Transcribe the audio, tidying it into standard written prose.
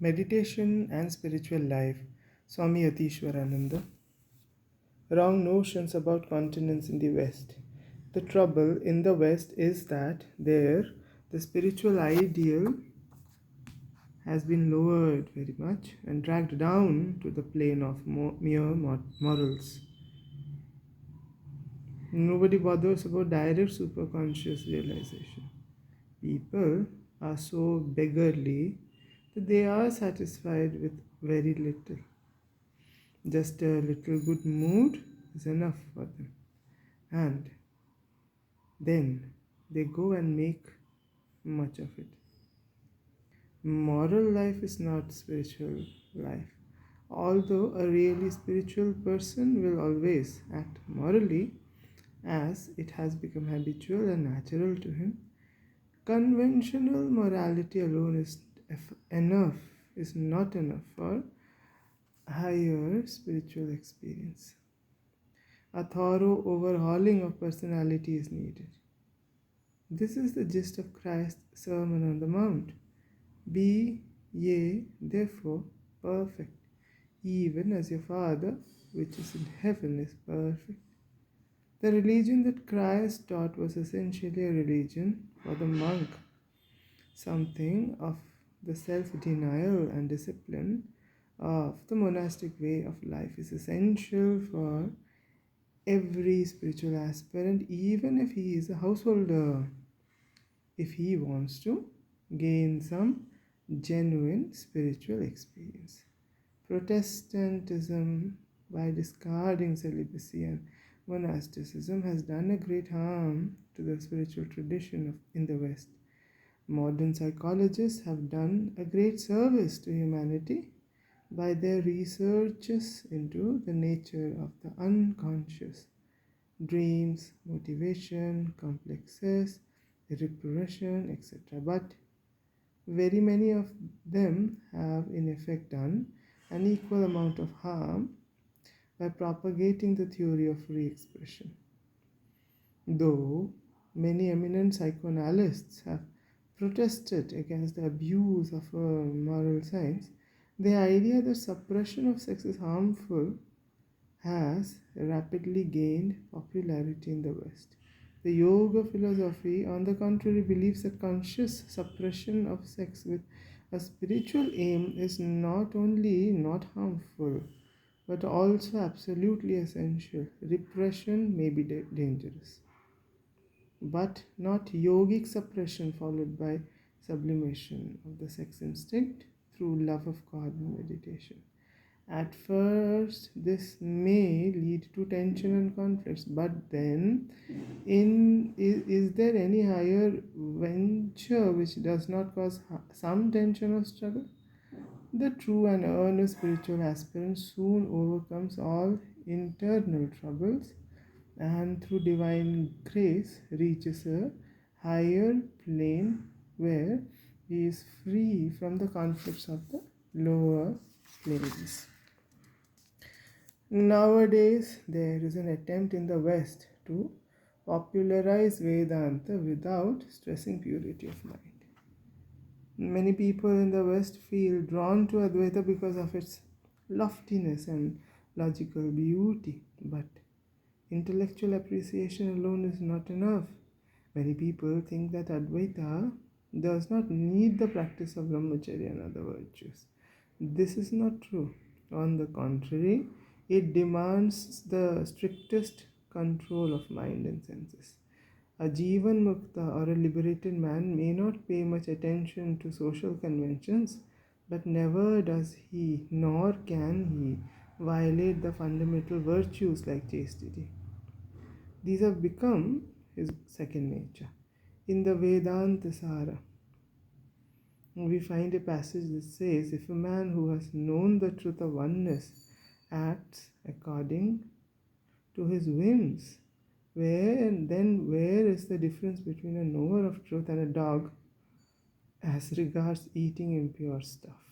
Meditation and Spiritual Life, Swami Yatiswarananda. Wrong notions about continents in the West. The trouble in the West is that there the spiritual ideal has been lowered very much and dragged down to the plane of mere morals. Nobody bothers about direct superconscious realization. People are so beggarly that they are satisfied with very little. Just a little good mood is enough for them. And then they go and make much of it. Moral life is not spiritual life. Although a really spiritual person will always act morally, as it has become habitual and natural to him, conventional morality alone is not enough for higher spiritual experience. A thorough overhauling of personality is needed. This is the gist of Christ's Sermon on the Mount. Be ye therefore perfect, even as your Father which is in heaven is perfect. The religion that Christ taught was essentially a religion for the monk. Something of the self-denial and discipline of the monastic way of life is essential for every spiritual aspirant, even if he is a householder, if he wants to gain some genuine spiritual experience. Protestantism, by discarding celibacy and monasticism, has done a great harm to the spiritual tradition in the West. Modern psychologists have done a great service to humanity by their researches into the nature of the unconscious, dreams, motivation, complexes, repression, etc. But very many of them have in effect done an equal amount of harm by propagating the theory of free expression. Though many eminent psychoanalysts have protested against the abuse of moral science, the idea that suppression of sex is harmful has rapidly gained popularity in the West. The yoga philosophy, on the contrary, believes that conscious suppression of sex with a spiritual aim is not only not harmful, but also absolutely essential. Repression may be dangerous, but not yogic suppression followed by sublimation of the sex instinct through love of God and meditation. At first, this may lead to tension and conflicts, but then, is there any higher venture which does not cause some tension or struggle? The true and earnest spiritual aspirant soon overcomes all internal troubles and through divine grace reaches a higher plane where he is free from the conflicts of the lower planes. Nowadays, there is an attempt in the West to popularize Vedanta without stressing purity of mind. Many people in the West feel drawn to Advaita because of its loftiness and logical beauty, but intellectual appreciation alone is not enough. Many people think that Advaita does not need the practice of brahmacharya and other virtues. This is not true. On the contrary, it demands the strictest control of mind and senses. A Jivan Mukta or a liberated man may not pay much attention to social conventions, but never does he nor can he violate the fundamental virtues like chastity. These have become his second nature. In the Vedanta Sara, we find a passage that says, if a man who has known the truth of oneness acts according to his whims, where is the difference between a knower of truth and a dog as regards eating impure stuff?